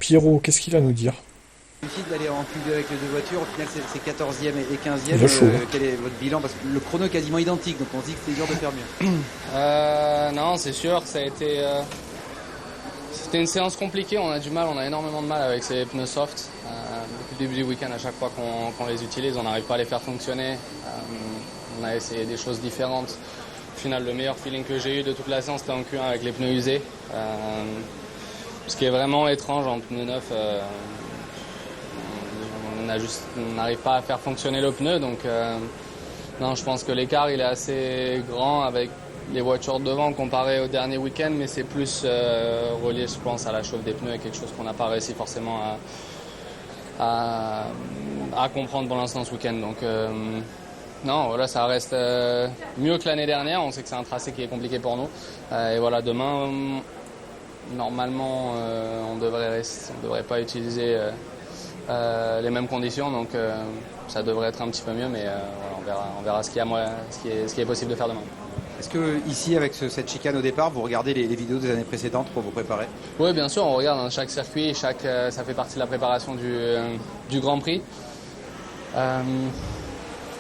Pierrot, qu'est-ce qu'il va nous dire? Difficile d'aller en Q2 avec les deux voitures, au final c'est 14e et 15e. Il a chaud. Quel est votre bilan? Parce que le chrono est quasiment identique, donc on se dit que c'est dur de faire mieux. Non, c'est sûr, ça a été... C'était une séance compliquée, on a du mal, on a énormément de mal avec ces pneus soft. Depuis le début du week-end, à chaque fois qu'on les utilise, on n'arrive pas à les faire fonctionner. On a essayé des choses différentes. Au final, le meilleur feeling que j'ai eu de toute la séance, c'était en Q1 avec les pneus usés. Ce qui est vraiment étrange en pneu neuf, on n'arrive pas à faire fonctionner le pneu. Donc, non, je pense que l'écart il est assez grand avec les voitures devant comparé au dernier week-end, mais c'est plus relié, je pense, à la chauffe des pneus et quelque chose qu'on n'a pas réussi forcément à comprendre pour l'instant ce week-end. Donc, non, voilà, ça reste mieux que l'année dernière. On sait que c'est un tracé qui est compliqué pour nous. Et voilà, demain, normalement, on devrait pas utiliser les mêmes conditions, donc ça devrait être un petit peu mieux, mais voilà, on verra ce qu'il y est possible de faire demain. Est-ce que ici, avec cette chicane au départ, vous regardez les vidéos des années précédentes pour vous préparer? Oui, bien sûr, on regarde chaque circuit, ça fait partie de la préparation du Grand Prix.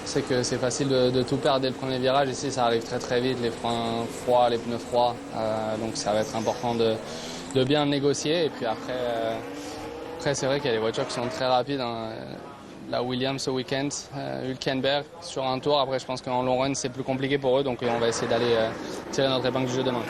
C'est que c'est facile de tout perdre dès le premier virage. Ici, ça arrive très très vite, les freins froids, les pneus froids. Donc ça va être important de bien négocier. Et puis après c'est vrai qu'il y a des voitures qui sont très rapides. La Williams ce week-end, Hülkenberg sur un tour. Après, je pense qu'en long run, c'est plus compliqué pour eux. Donc on va essayer d'aller tirer notre épingle du jeu demain.